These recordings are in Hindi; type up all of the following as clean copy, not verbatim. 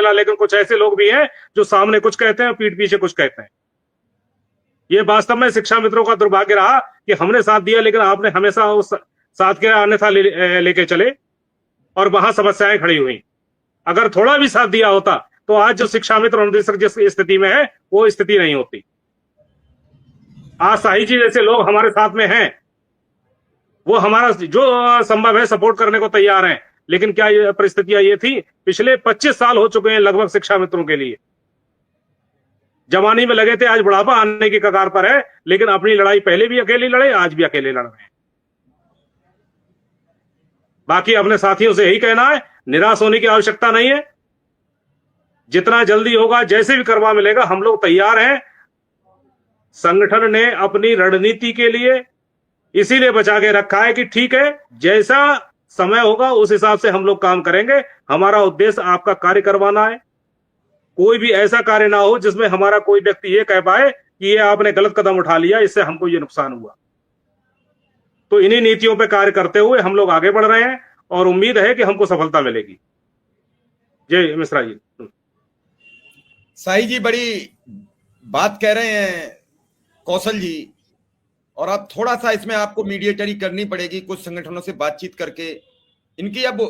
चला, लेकिन कुछ ऐसे लोग भी हैं जो सामने कुछ कहते हैं, पीठ पीछे कुछ कहते हैं। ये वास्तव में शिक्षा मित्रों का दुर्भाग्य रहा कि हमने साथ दिया, लेकिन आपने हमेशा उस साथ के अन्यथा लेके चले और वहां समस्याएं खड़ी हुई। अगर थोड़ा भी साथ दिया होता तो आज जो शिक्षा मित्र अनुदेशक जिस स्थिति में है वो स्थिति नहीं होती। आज साही जी जैसे लोग हमारे साथ में हैं, वो हमारा जो संभव है सपोर्ट करने को तैयार हैं, लेकिन क्या ये परिस्थितियां ये थी? पिछले 25 साल हो चुके हैं लगभग शिक्षा मित्रों के लिए। जवानी में लगे थे, आज बुढ़ापा आने की कगार पर है, लेकिन अपनी लड़ाई पहले भी अकेले लड़े, आज भी अकेले लड़ रहे हैं। बाकी अपने साथियों से यही कहना है, निराश होने की आवश्यकता नहीं है। जितना जल्दी होगा, जैसे भी करवा मिलेगा, हम लोग तैयार हैं। संगठन ने अपनी रणनीति के लिए इसीलिए बचा के रखा है कि ठीक है, जैसा समय होगा उस हिसाब से हम लोग काम करेंगे। हमारा उद्देश्य आपका कार्य करवाना है। कोई भी ऐसा कार्य ना हो जिसमें हमारा कोई व्यक्ति ये कह पाए कि ये आपने गलत कदम उठा लिया, इससे हमको ये नुकसान हुआ। तो इन्हीं नीतियों पे कार्य करते हुए हम लोग आगे बढ़ रहे हैं और उम्मीद है कि हमको सफलता मिलेगी। जय मिश्रा जी। साही जी बड़ी बात कह रहे हैं कौशल जी, और अब थोड़ा सा इसमें आपको मीडिएटरी करनी पड़ेगी, कुछ संगठनों से बातचीत करके इनकी अब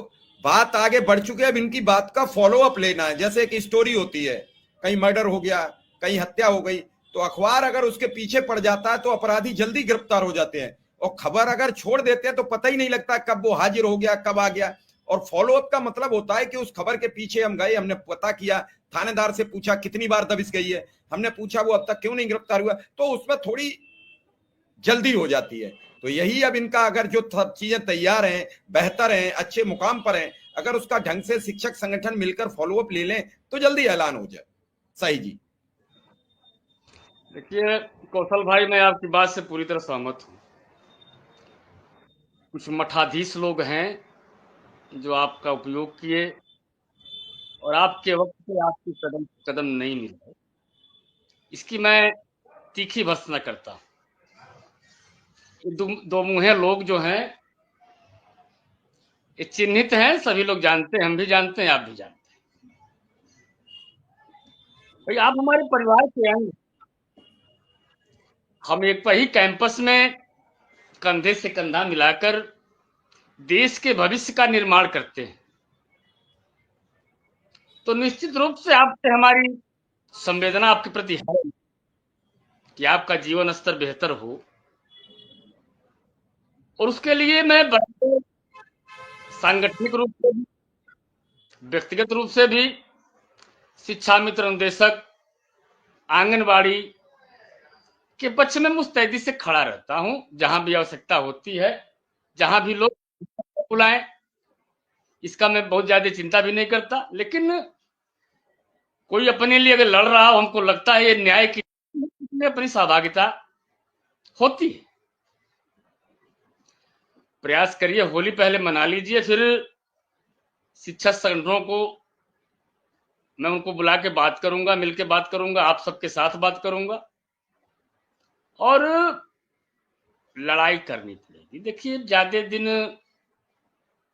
बात आगे बढ़ चुकी है। अब इनकी बात का फॉलो अप लेना है। जैसे एक स्टोरी होती है, कहीं मर्डर हो गया, कहीं हत्या हो गई, तो अखबार अगर उसके पीछे पड़ जाता है तो अपराधी जल्दी गिरफ्तार हो जाते हैं, और खबर अगर छोड़ देते हैं तो पता ही नहीं लगता कब वो हाजिर हो गया, कब आ गया। और फॉलो अप का मतलब होता है कि उस खबर के पीछे हम गए, हमने पता किया, थानेदार से पूछा कितनी बार दबिश गई है, हमने पूछा वो अब तक क्यों नहीं गिरफ्तार हुआ, तो उसमें थोड़ी जल्दी हो जाती है। तो यही अब इनका, अगर जो सब चीजें तैयार हैं, बेहतर हैं, अच्छे मुकाम पर हैं, अगर उसका ढंग से शिक्षक संगठन मिलकर फॉलो अप ले लें तो जल्दी ऐलान हो जाए। सही जी। देखिए कौशल भाई, मैं आपकी बात से पूरी तरह सहमत हूँ। कुछ मठाधीश लोग हैं जो आपका उपयोग किए और आपके वक्त पे आपकी कदम कदम नहीं मिला, इसकी मैं तीखी भर्त्सना करता हूँ। दो मुँहे लोग जो हैं ये चिन्हित हैं, सभी लोग जानते हैं, हम भी जानते हैं, आप भी जानते हैं। भाई आप हमारे परिवार के अंग, हम एक ही कैंपस में कंधे से कंधा मिलाकर देश के भविष्य का निर्माण करते हैं, तो निश्चित रूप से आपसे हमारी संवेदना आपके प्रति है कि आपका जीवन स्तर बेहतर हो, और उसके लिए मैं सांगठनिक रूप से भी, व्यक्तिगत रूप से भी शिक्षा मित्र अनुदेशक आंगनबाड़ी के पक्ष में मुस्तैदी से खड़ा रहता हूं। जहां भी आवश्यकता होती है, जहां भी लोग बुलाएं, इसका मैं बहुत ज्यादा चिंता भी नहीं करता। लेकिन कोई अपने लिए अगर लड़ रहा हो, हमको लगता है ये न्याय की अपनी सहभागिता होती है। प्रयास करिए, होली पहले मना लीजिए, फिर शिक्षक संगठनों को मैं उनको बुला के बात करूंगा, मिलके बात करूंगा, आप सबके साथ बात करूंगा और लड़ाई करनी पड़ेगी। देखिए ज्यादा दिन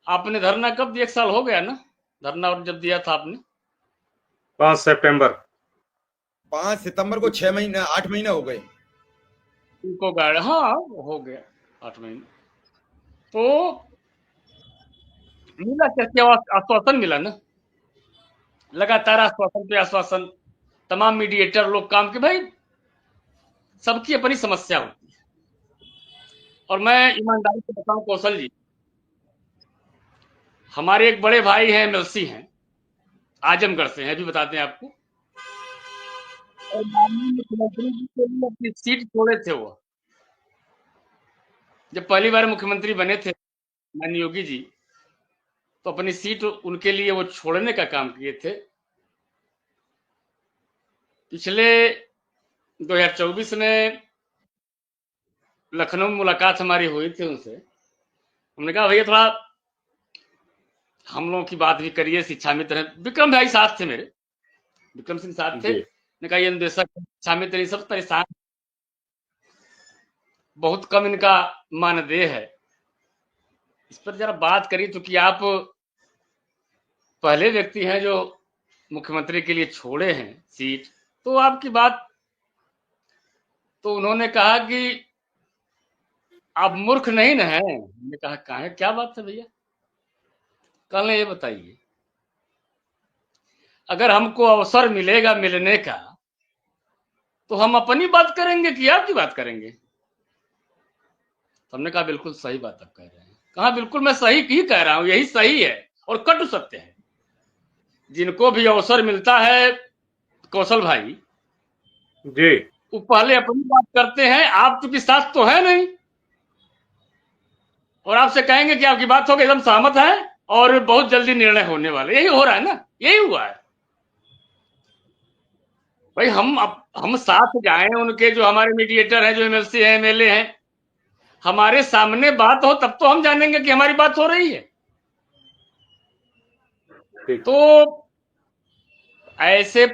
आपने धरना कब दिया? 1 साल हो गया ना धरना, और जब दिया था आपने 5 सितंबर 5 सितंबर को 6 महीने 8 महीने हो गए उनको गाड़, हाँ हो गया 8 महीने। तो मिला क्या आश्वासन मिला ना, लगातार आश्वासन पे आश्वासन, तमाम मीडिएटर लोग काम के, भाई सबकी अपनी समस्या होती है। और मैं ईमानदारी से बताऊं कौशल जी, हमारे एक बड़े भाई हैं, एमएलसी हैं, आजमगढ़ से हैं, अभी बताते हैं आपको, और माननीय मुख्यमंत्री जी के लिए अपनी सीट छोड़े थे। वो जब पहली बार मुख्यमंत्री बने थे माननीय योगी जी, तो अपनी सीट उनके लिए वो छोड़ने का काम किए थे। पिछले 2024 में लखनऊ में मुलाकात हमारी हुई थी उनसे, हमने कहा भैया थोड़ा हम लोगों की बात भी करिए, शिक्षा मित्र हैं, विक्रम भाई साथ थे मेरे, विक्रम सिंह साथ थे। ने कहा ये निदेशक शिक्षा मित्र सब परेशान, बहुत कम इनका मानदेय है, इस पर जरा बात करिए। तो कि आप पहले व्यक्ति हैं जो मुख्यमंत्री के लिए छोड़े हैं सीट, तो आपकी बात, तो उन्होंने कहा कि आप मूर्ख नहीं ना है। हमने कहा कहाँ है, क्या बात है भैया, कल ये बताइए, अगर हमको अवसर मिलेगा मिलने का तो हम अपनी बात करेंगे कि आपकी बात करेंगे। तो हमने कहा बिल्कुल सही बात आप कह रहे हैं। कहा बिल्कुल मैं सही ही कह रहा हूं, यही सही है और कटु सत्य है। जिनको भी अवसर मिलता है कौशल भाई जी, वो पहले अपनी बात करते हैं। आप चूंकि साथ तो है नहीं और आपसे कहेंगे कि आपकी बात होगी, एकदम सहमत है और बहुत जल्दी निर्णय होने वाले, यही हो रहा है ना, यही हुआ है भाई। हम साथ जाएं, उनके जो हमारे मीडिएटर हैं, जो एमएलसी हैं, एमएलए हैं, हमारे सामने बात हो तब तो हम जानेंगे कि हमारी बात हो रही है। ठीक। तो ऐसे